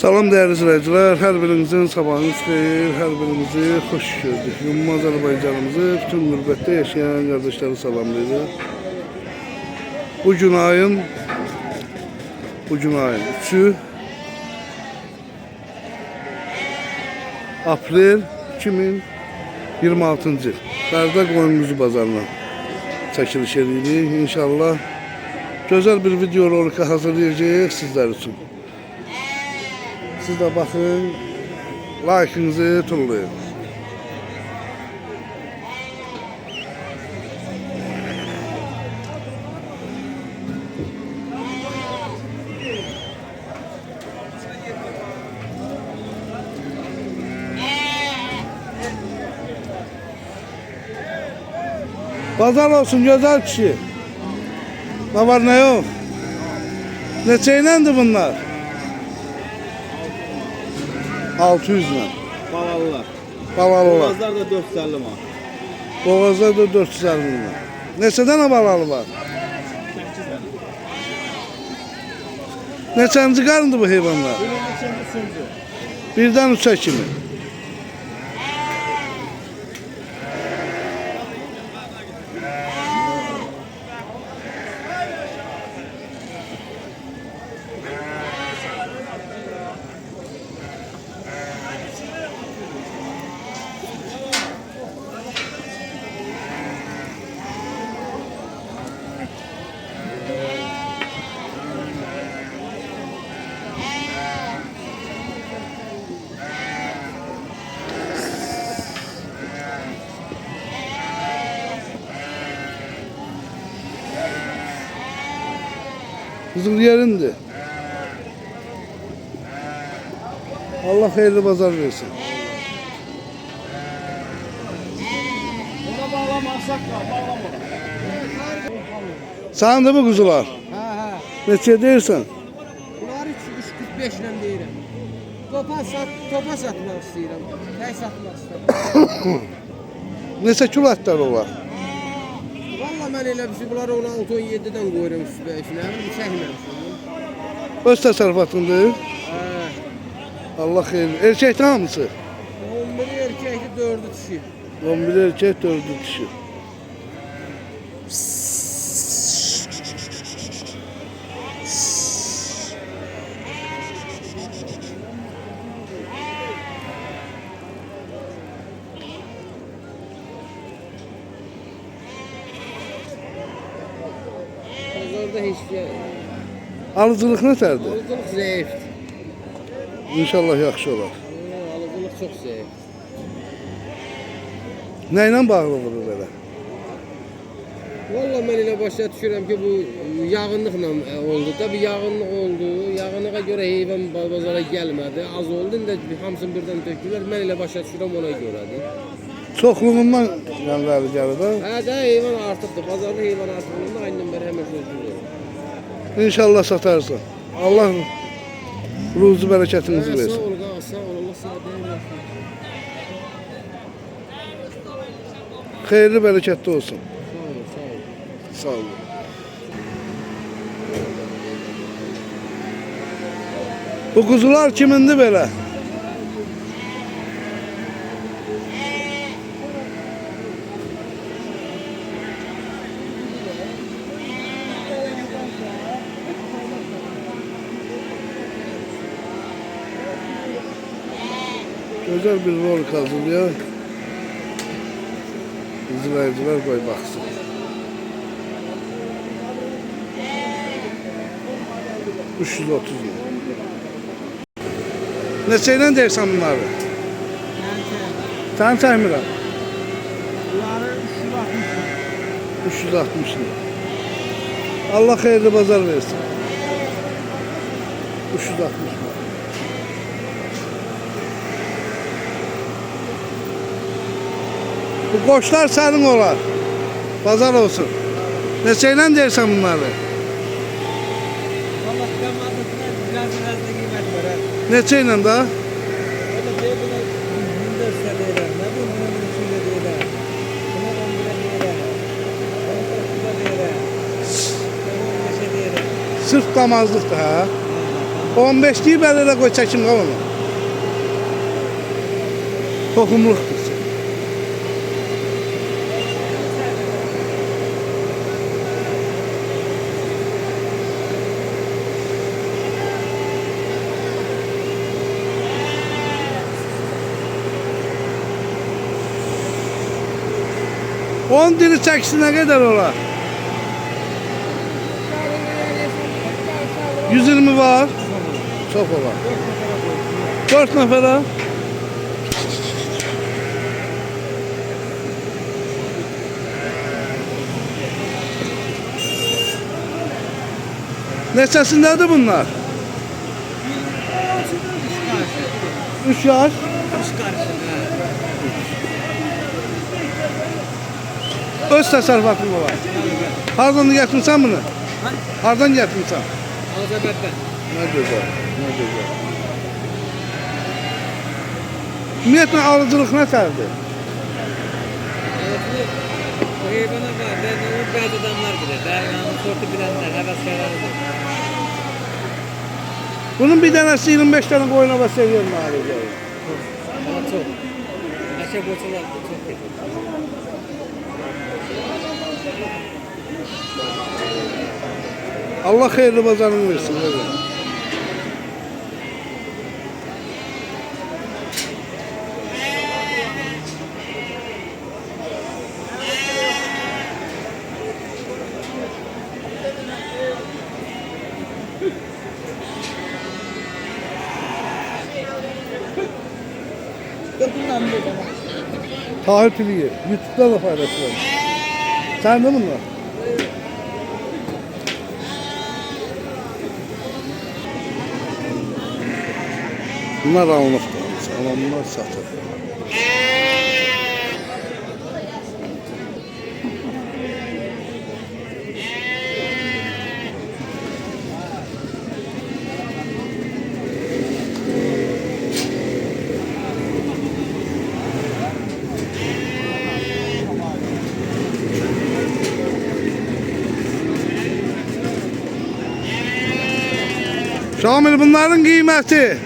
Salam değerli izleyiciler, her birinizin sabahınız xeyir, her birinizi hoş gördük. Ümumi Azerbaycanımızı bütün mürbette yaşayan kardeşleri salamlayır. Bugün ayın 3'ü Aprel 2026-cı. Bərdə qoyunumuzu bazarına çəkiliş edirik. İnşallah güzel bir video rolika hazırlayacağıq sizler için. Siz de bakın, like'ınızı turlayın. Pazar olsun güzel kişi. Ne var ne yok. Neçeylendi bunlar? 600 lira. Balalılar. Balalılar. Boğazlar da 450 var. Boğazlar da 450 lira. Neçədən balalı var? 850. Neçənci qarındı bu heyvanlar? Birdən 3'e kimi. Bizim yerindi. Allah hayırlı pazar versin. Ona bağlamazsak da bağlama. Sana da bu kuzular. Ha. Neçə deyirsən? Bunlar 345 ilə deyirəm. Topa satmaq istəyirəm. Tək satmaq istəyirəm. Neçə kilo ətlər olar? Valla mən elə bir şey, bunları 16-17-dən qoyuram üstünə. Çəkməmişim. Öz təsərrüfatındır. Hə. Allah xeyir. Erkəkdə hamısı? 11 erkəkli, 4'ü dişi. 11 erkek, 4'ü dişi. Pazarda heç bir Alıcılıq nətərdir? alıcılıq zəifdir. İnşallah yaxşı olar. Alıcılıq çox zəif. Nə ilə bağlıdır bu belə? Valla mən elə başa düşürəm ki, bu yağınlıqla oldu da, bir yağınlıq oldu. Yağınlığa görə heyvan bazara gəlmədi. Az oldu, indi hamısını birdən tökdülər. Mən elə başa düşürəm ona görədir. Çoxluğundan gəlməli gəlir də. Hə də heyvan artıqdır. Bazarda heyvan artıqlığında ayından bəri həmən sözlüdür. İnşallah satarsın. Allah ruzu bərəkətinizi Sağ versin. ol, sağ ol. Allah sağ ol. Xeyirli bərəkətli olsun. Sağ ol, sağ ol. Sağ olun. Bu kuzular kimindi belə? Güzel bir rol hazırlıyor. İzleyiciler koy baksın. $330 lira. Neçəyle deyirsən bunları? Sen saymıram. Bunları 360 lira. Allah hayırlı pazar versin. 360 lira. Bu koçlar senin olar. Pazar olsun. Neçəyle deyirsən bunları? Allah damadına biraz da qiymət verər. Neçəyle daha? Öyle cebine 14 lira. Ne bu? Bunun 2 lira. Bunun 11 lira. Sırf damazlıqdır ha. 15 deyib əllərə qoy çəkim qal onu. Toxumluqdur. On diri çəkisi nə qədər olar? 120 var. Çox olar. 4 nəfərə. Neçəsindədir bunlar? 3 yaş. Öz təsərrüfatın var. Hardan gətirsən bunu? Hardan gətirsən? Azəbətdən. Nə gözəl, nə gözəl. Ümumiyyətlə alıcılıq nə sərdir? Heyvana var, bəzi adamlar bilir, sortu bilənlər, həvəskarlarıdır. Bunun bir dənəsi 25 dənə qoyuna və seviyor mağarıca. Ama çok. Aşağı boçalar da çok kötü. Allah xeyirli bazarını versin. Öyle. Tahir Pili'yi YouTube'da da paylaşıyorum. Sen de bunlar. Bunlar alınıqdır. Alanlar satır. Şamil bunların kıymeti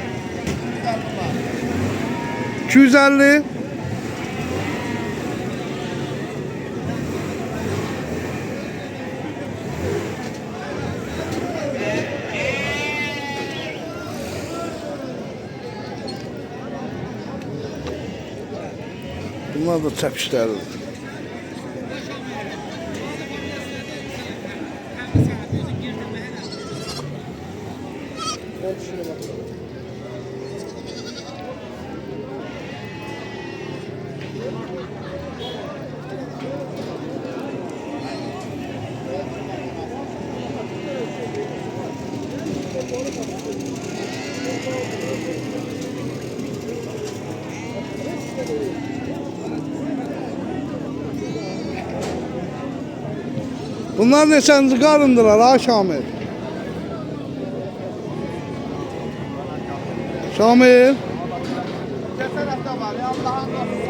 250. Bunlar da çəpişləridir. Bunlar neçənci qarındılar ha Şamil? Şamil. Geçen hafta var ya Allah'ın nasıl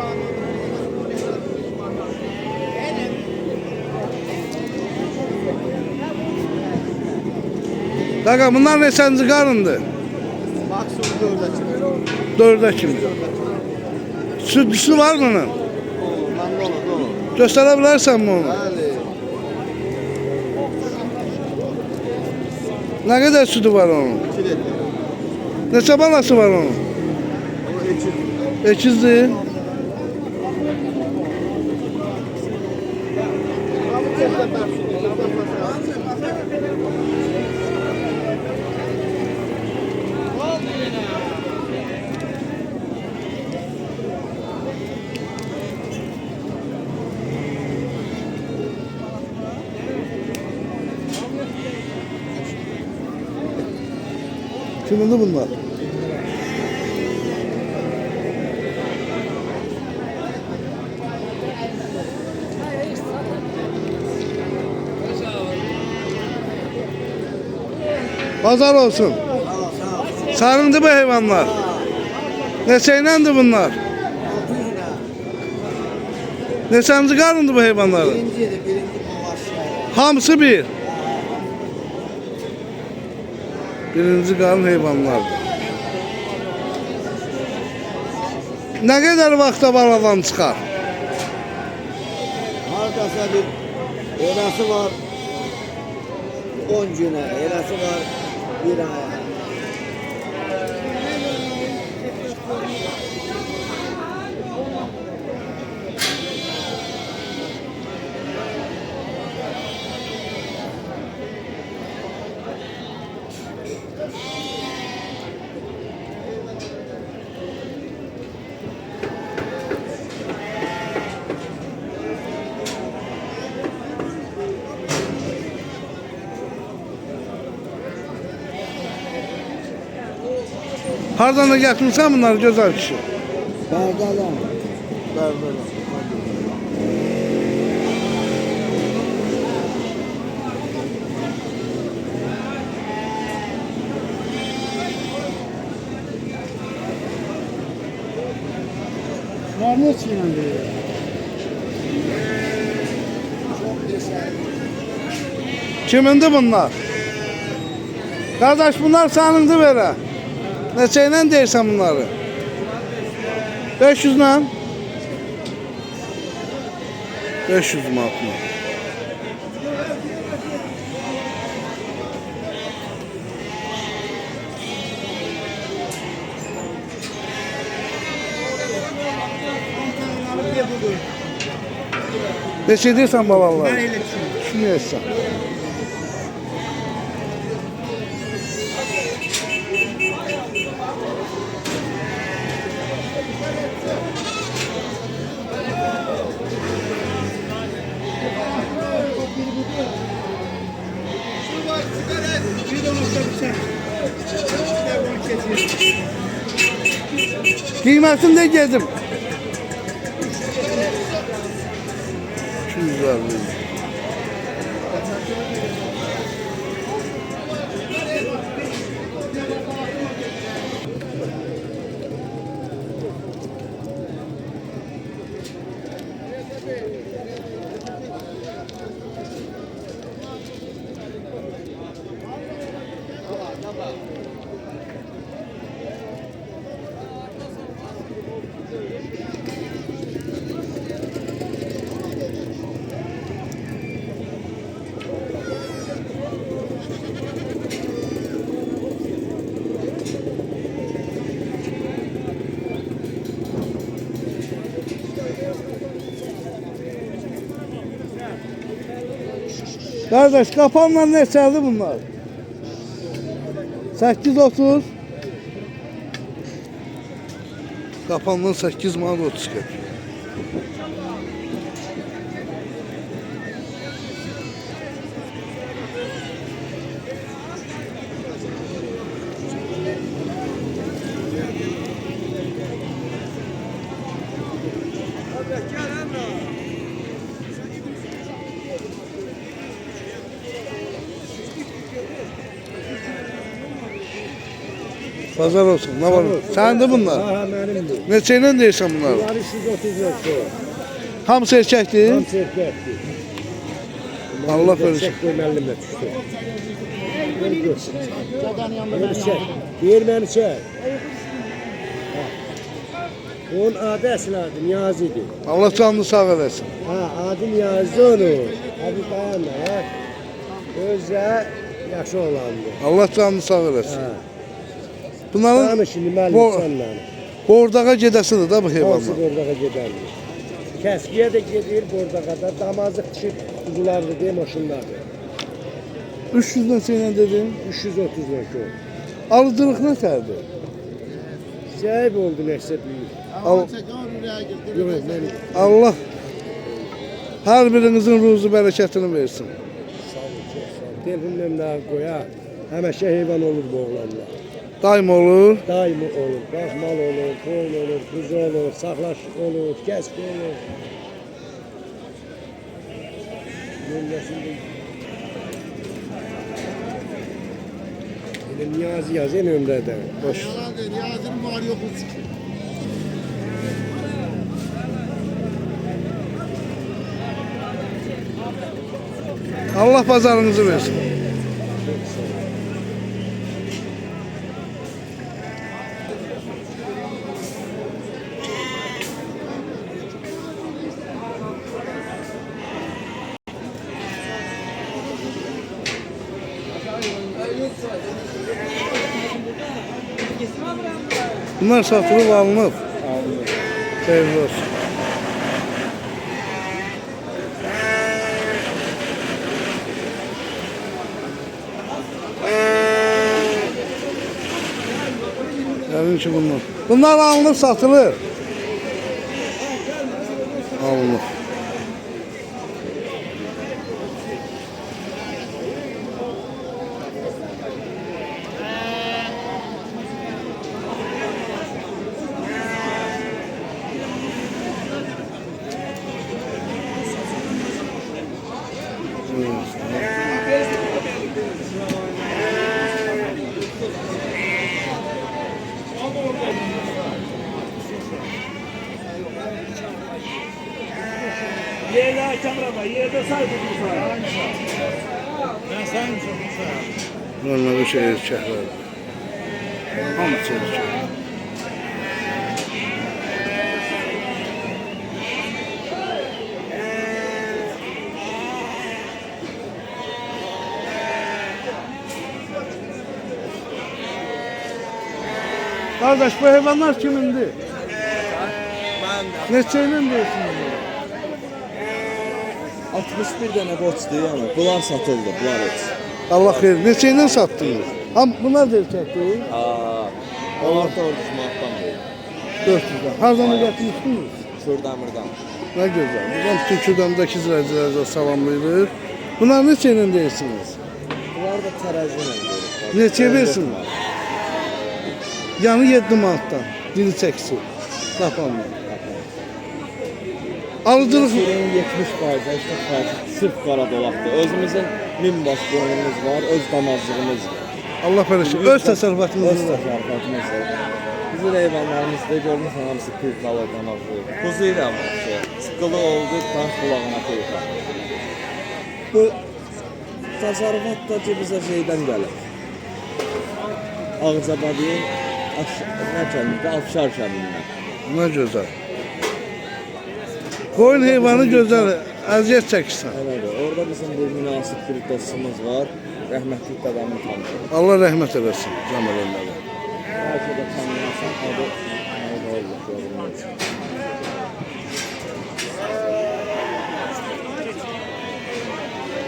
Daga bunlar neçənci qarındı? Maksimum 4'e kimi? Südüsü var bunun? Lan dolu. Göstərə bilərsən mi onu? Bəli. Ne kadar sütü var onun? 2 litre. Neçə balası var onun? O 2. Ekizdir. Kimindir bunlar? Pazar olsun. Sarındı bu hayvanlar. Neçeynendir bunlar? Neçənci qarındı bu hayvanların? Birinci bu aşağı. Hamısı bir. Birinci qarın heyvanlardır. Nə qədər vaxta baladan çıxar? Hardasa bir elası var 10 güne, elası var 1 aya. Hardan da gətirmisən bunları gözəl kişi? Berdalan. Bərbərə. Var ne için diyor? Kimindir bunlar? Qardaş bunlar sənindir belə. Neçə ilə deyirsən bunları? 500 ilə? 500 manatla. Neçə deyirsən balalar? Ben öyle düşünüyorum. Şunu etsən. Bir de nokta bıçak. Telefonu kesiyor. Qiymətini də gedim. 250. Kardeş kapanla ne çaldı bunlar? 830. Kapanla 8 manat 30 qəpik. Pazar olsun. Ne var? Sen de bunlar. Ha benimdir. Neçəyle deyirsən bunları? Bunlar 330 lira. Hamısı erkəkdir. Tam serpekti. Allah verirsin. Çek gömerlimle düştü. Beni çek. Diğer beni çek. Onun adı esnadı, Niyazi'di. Allah canını sağ eləsin. Ha, adı Niyazi onun. Hadi dayan da ha. Özde yaşı olandı. Allah canını sağ eləsin. Ha. Bunların Tanı şimdi ben bu- insanla. bordağa gedəsidir da bu Hamısı heyvanlar. bordağa giderdi. Keskiye de gelir bordağa da damazlık çık kuzulardı diye maşınlardı. 300 neçəyle dedin? 330 lira ki o. Alıcılıq nə tərdir? Sahip oldu neyse büyük. Al, Yok benim. Allah hər birinizin ruzu bərəkətini versin. Sağ ol, çok sağ ol. Telefonla daha koya. Hemeşe hayvan olur bu oğlanlar. Daim olur. Daimi olur. Bakmal olur, koyun olur, kuzu olur, saklaş olur, keski olur. Yöngesinde. Benim Niyazi yazayım ömrede. Boş. Yalan değil. Yazın var yok. Allah pazarınızı versin. Bunlar satılıb alınıb. Xeyirli olsun. Yəqin ki bunlar. Bunlar alınıb satılır. Alınıb. Yerler kamera, yerde saydım bu sefer. Ben saymışım bu sefer. Bunlar bir şey erkəklər. Hamısı erkək. Kardeş bu hayvanlar kimindi? Neçəyle deyirsin bunu? 61 dənə qoçdur yəni. Bunlar satıldı, bunlar heç. Allah xeyir. Neçəyle sattınız? Bunlar da erkəkdir. Onlar da orada manatdan verir. 400'den. Hardan gətirmişsiniz? Kürdəmirdən. Ne güzel. Buradan Türküdəmdəki izləyicilərə salamlayırıq. Bunlar neçəyle deyirsiniz? Bunlar da tərəzi ilə verir. Neçə versin? Yanı 7 manatdan. Dili çəkisi. Qapanmır. Alıcılıq Sürün 70% işte farkı sırf qara dolaqdır. Özümüzün 1000 baş boynumuz var, öz damazlığımız var. Allah paylaşsın. Öz təsərrüfatınız Öz var. təsərrüfatımız var. Bizim heyvanlarımızda görmüşsən hamısı kırqalı damazlı. Kuzu ilə var şey. Sıqılı oldu, taş qulağına kırqa. Bu təsərrüfat da ki bizə şeydən gəlir. Ağzabadiyyin nə kəndində? Afşar kəndindən. Ne güzel. Qoyun heyvanı gözəl. Əziyyət çəkirsən. Elədir. Orada bizim bir münasib bir dostumuz var. Rəhmətli dadamın tanışı. Allah rəhmət eləsin. Cəm eləməli. Belki de tanıyasan adı neydi oldu görünmüş.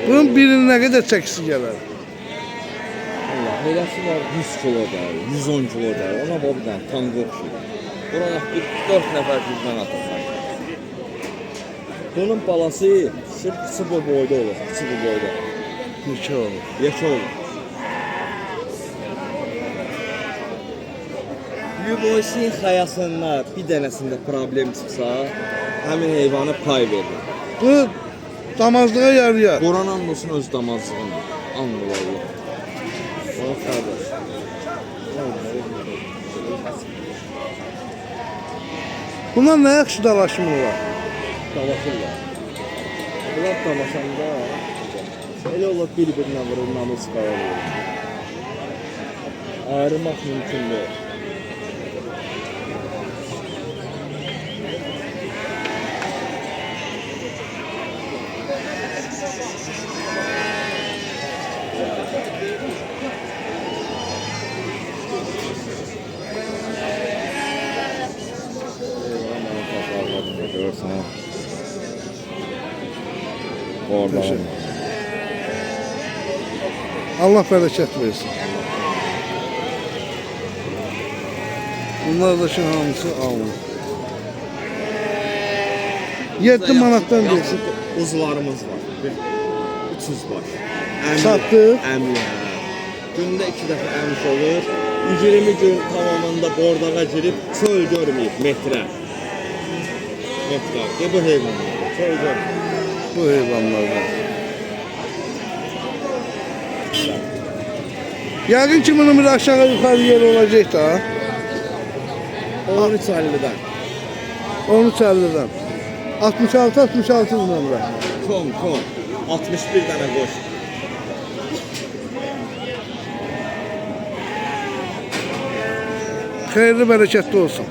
Bunun birinin nə qədər çəkisi gələr? Allah, eləsi var 100 kilo der, 110 kilo der. Ona bu bir dənə tango oxşuyur. Buna bir 4 nəfər gücdən atırsan. Bunun balası sırf kısı bu boyda olur, kısı bu boyda. Neçə olur? Yekə olur. Lübosin xəyasında bir dənəsində problem çıxsa, həmin heyvanı pay verir. Bu damazlığa yarayar. Qoran and olsun öz damazlığına. And olarlar. Ona qardaş. Bunlar nə yaxşı dalaşmırlar? Dalaşırlar. Bunlar dalaşanda elə olur bir-birinə vurur, namus qalır. Ayrılmaq mümkün deyil. Görürsən ha. Orada. Teşekkür. Allah bərəkət versin. Bunlar da şimdi hamısı alınır. 7 manatdan deyirsin. Uzlarımız var. 300 baş. Satdıq. Əmli. Gündə 2 dəfə əmiş olur. 20 gün tamamında bordağa girib çöl görməyib metrə. Metrə. Bu heyvanlar. Çöl görməyib. Bu heyvanlardan. Yəqin ki bunun bir aşağı yuxarı yeri olacaq da. 13.50-dən. 13.50'den. 66 nömrə. Tom. 61 dənə qoş. Xeyirli bərəkətli olsun.